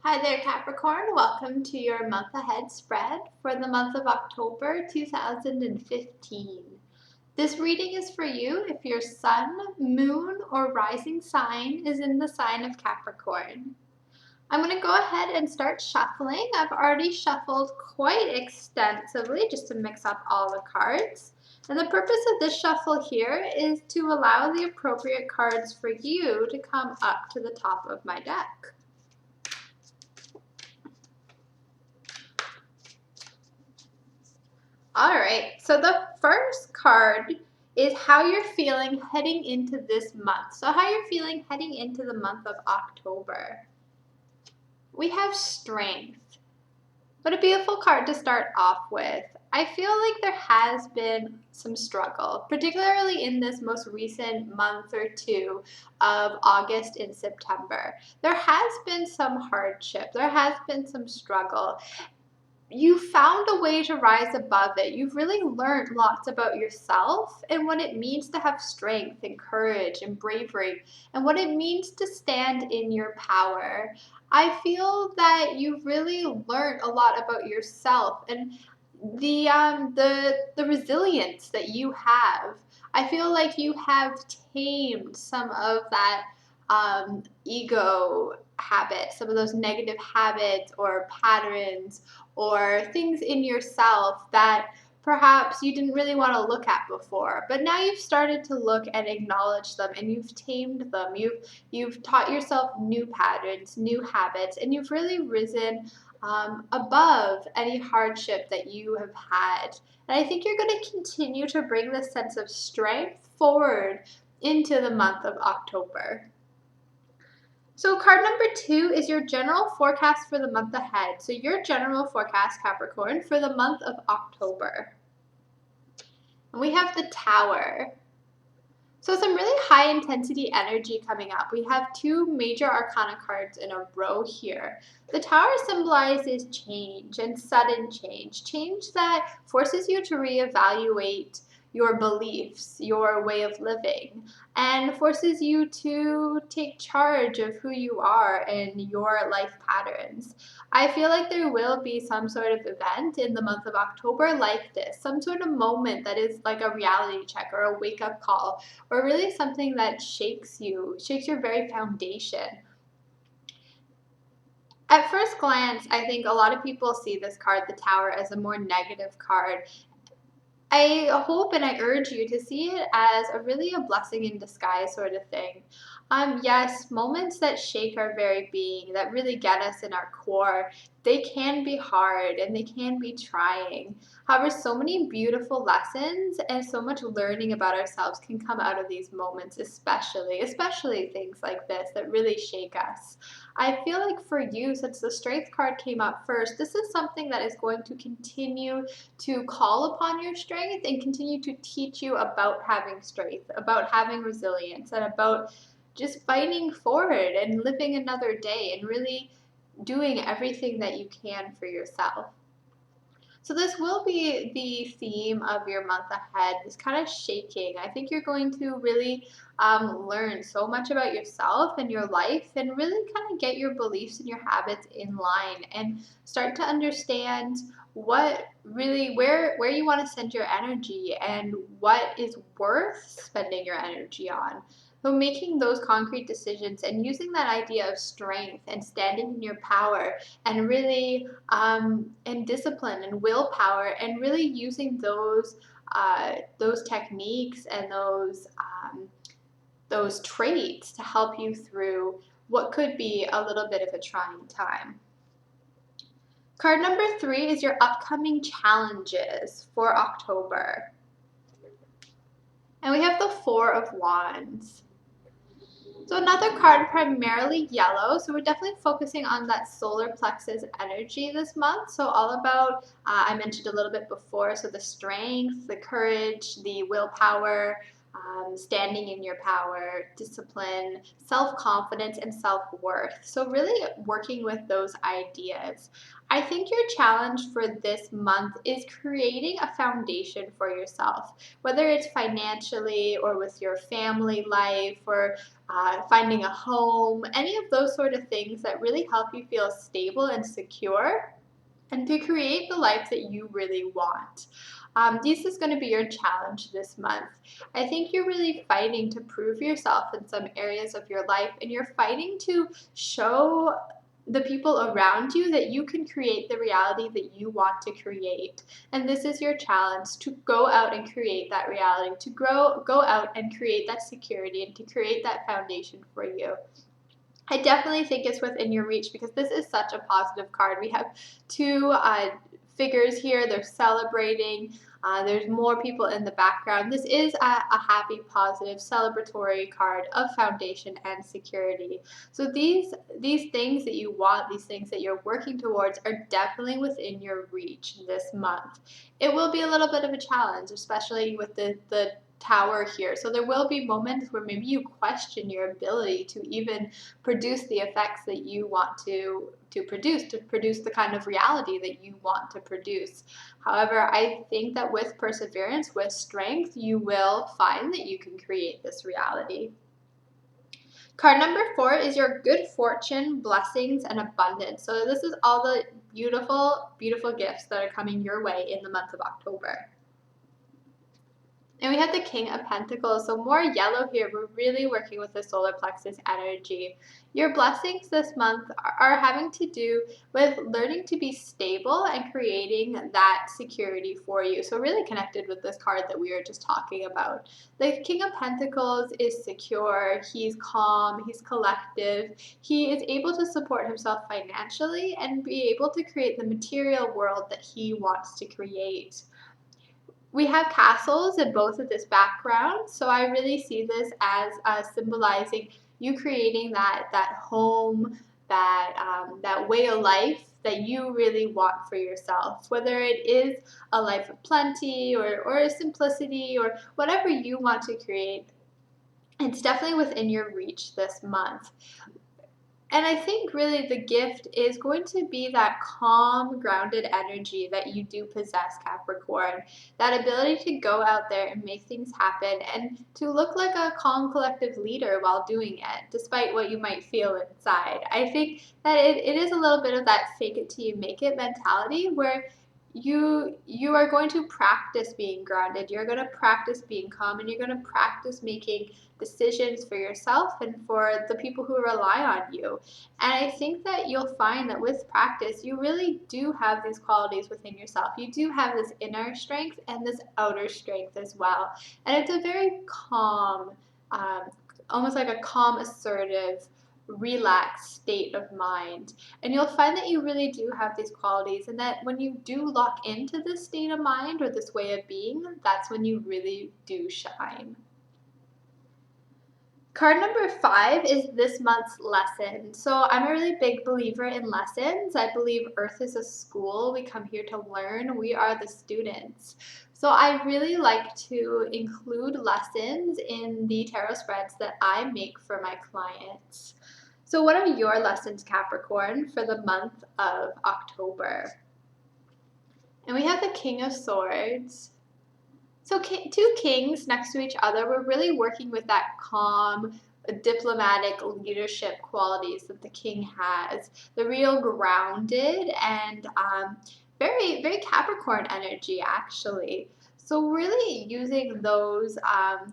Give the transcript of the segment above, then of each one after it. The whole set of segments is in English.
Hi there, Capricorn. Welcome to your month ahead spread for the month of October 2015. This reading is for you if your sun, moon, or rising sign is in the sign of Capricorn. I'm going to go ahead and start shuffling. I've already shuffled quite extensively just to mix up all the cards. And the purpose of this shuffle here is to allow the appropriate cards for you to come up to the top of my deck. All right, so the first card is how you're feeling heading into this month. So how you're feeling heading into the month of October. We have strength. What a beautiful card to start off with. I feel like there has been some struggle, particularly in this most recent month or two of August and September. There has been some hardship. There has been some struggle. You found a way to rise above it. You've really learned lots about yourself and what it means to have strength and courage and bravery and what it means to stand in your power. I feel that you've really learned a lot about yourself and the resilience that you have. I feel like you have tamed some of that ego habits, some of those negative habits or patterns or things in yourself that perhaps you didn't really want to look at before. But now you've started to look and acknowledge them and you've tamed them. You've taught yourself new patterns, new habits, and you've really risen above any hardship that you have had. And I think you're going to continue to bring this sense of strength forward into the month of October. So card number 2 is your general forecast for the month ahead. So your general forecast, Capricorn, for the month of October. And we have the Tower. So some really high intensity energy coming up. We have 2 major arcana cards in a row here. The Tower symbolizes change and sudden change. Change that forces you to reevaluate your beliefs, your way of living, and forces you to take charge of who you are and your life patterns. I feel like there will be some sort of event in the month of October like this, some sort of moment that is like a reality check or a wake-up call, or really something that shakes you, shakes your very foundation. At first glance, I think a lot of people see this card, the Tower, as a more negative card. I hope and I urge you to see it as a blessing in disguise sort of thing. Yes, moments that shake our very being, that really get us in our core, they can be hard and they can be trying. However, so many beautiful lessons and so much learning about ourselves can come out of these moments, especially things like this that really shake us. I feel like for you, since the Strength card came up first, this is something that is going to continue to call upon your strength and continue to teach you about having strength, about having resilience, and about just fighting forward and living another day and really doing everything that you can for yourself. So this will be the theme of your month ahead, this kind of shaking. I think you're going to really learn so much about yourself and your life and really kind of get your beliefs and your habits in line and start to understand what really, where you want to send your energy and what is worth spending your energy on. So making those concrete decisions and using that idea of strength and standing in your power and really and discipline and willpower and really using those techniques and those traits to help you through what could be a little bit of a trying time. Card number 3 is your upcoming challenges for October. And we have the 4 of Wands. So another card, primarily yellow, so we're definitely focusing on that solar plexus energy this month. So all about, I mentioned a little bit before, so the strength, the courage, the willpower, standing in your power, discipline, self-confidence, and self-worth. So really working with those ideas. I think your challenge for this month is creating a foundation for yourself, whether it's financially or with your family life or finding a home, any of those sort of things that really help you feel stable and secure and to create the life that you really want. This is going to be your challenge this month. I think you're really fighting to prove yourself in some areas of your life, and you're fighting to show the people around you that you can create the reality that you want to create. And this is your challenge to go out and create that reality, to go out and create that security and to create that foundation for you. I definitely think it's within your reach because this is such a positive card. We have two figures here. They're celebrating. There's more people in the background. This is a happy, positive, celebratory card of foundation and security. So these things that you want, these things that you're working towards are definitely within your reach this month. It will be a little bit of a challenge, especially with the tower here. So there will be moments where maybe you question your ability to even produce the effects that you want to produce the kind of reality that you want to produce. However, I think that with perseverance, with strength, you will find that you can create this reality. Card number 4 is your good fortune, blessings, and abundance. So this is all the beautiful, beautiful gifts that are coming your way in the month of October. And we have the King of Pentacles, so more yellow here. We're really working with the solar plexus energy. Your blessings this month are having to do with learning to be stable and creating that security for you. So really connected with this card that we were just talking about. The King of Pentacles is secure, he's calm, he's collective, he is able to support himself financially and be able to create the material world that he wants to create. We have castles in both of this background, so I really see this as symbolizing you creating that home, that way of life that you really want for yourself, whether it is a life of plenty or a simplicity or whatever you want to create. It's definitely within your reach this month. And I think really the gift is going to be that calm, grounded energy that you do possess, Capricorn. That ability to go out there and make things happen and to look like a calm, collective leader while doing it, despite what you might feel inside. I think that it is a little bit of that fake it till you make it mentality where you are going to practice being grounded, you're going to practice being calm, and you're going to practice making decisions for yourself and for the people who rely on you. And I think that you'll find that with practice, you really do have these qualities within yourself. You do have this inner strength and this outer strength as well. And it's a very calm, almost like a calm, assertive, relaxed state of mind. And you'll find that you really do have these qualities, and that when you do lock into this state of mind or this way of being, that's when you really do shine. Card number 5 is this month's lesson. So I'm a really big believer in lessons. I believe Earth is a school. We come here to learn. We are the students. So I really like to include lessons in the tarot spreads that I make for my clients. So what are your lessons, Capricorn, for the month of October? And we have the King of Swords. So two kings next to each other, we're really working with that calm, diplomatic leadership qualities that the king has. The real grounded and very, very Capricorn energy, actually. So really using those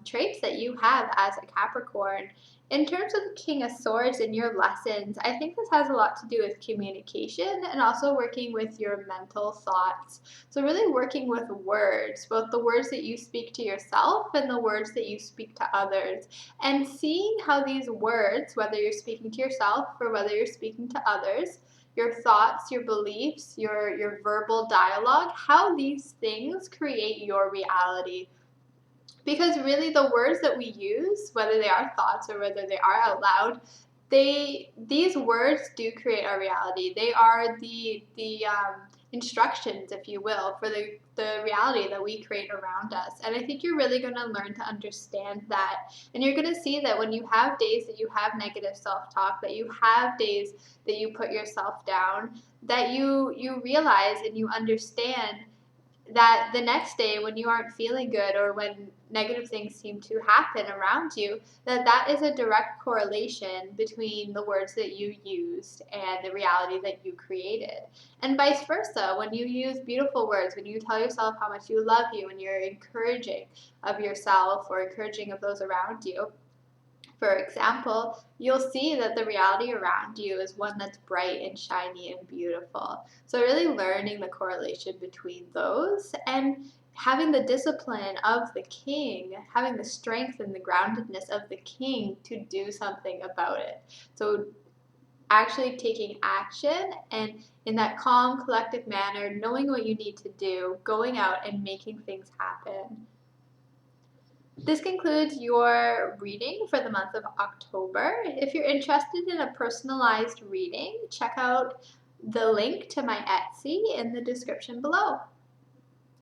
traits that you have as a Capricorn. In terms of the King of Swords and your lessons, I think this has a lot to do with communication and also working with your mental thoughts. So really working with words, both the words that you speak to yourself and the words that you speak to others. And seeing how these words, whether you're speaking to yourself or whether you're speaking to others, your thoughts, your beliefs, your verbal dialogue, how these things create your reality. Because really the words that we use, whether they are thoughts or whether they are out loud, these words do create our reality. They are the instructions, if you will, for the reality that we create around us. And I think you're really going to learn to understand that. And you're going to see that when you have days that you have negative self-talk, that you have days that you put yourself down, that you realize and you understand that the next day when you aren't feeling good or when negative things seem to happen around you, that that is a direct correlation between the words that you used and the reality that you created. And vice versa, when you use beautiful words, when you tell yourself how much you love you and you're encouraging of yourself or encouraging of those around you, for example, you'll see that the reality around you is one that's bright and shiny and beautiful. So really learning the correlation between those and having the discipline of the king, having the strength and the groundedness of the king to do something about it. So actually taking action and in that calm, collective manner, knowing what you need to do, going out and making things happen. This concludes your reading for the month of October. If you're interested in a personalized reading, check out the link to my Etsy in the description below.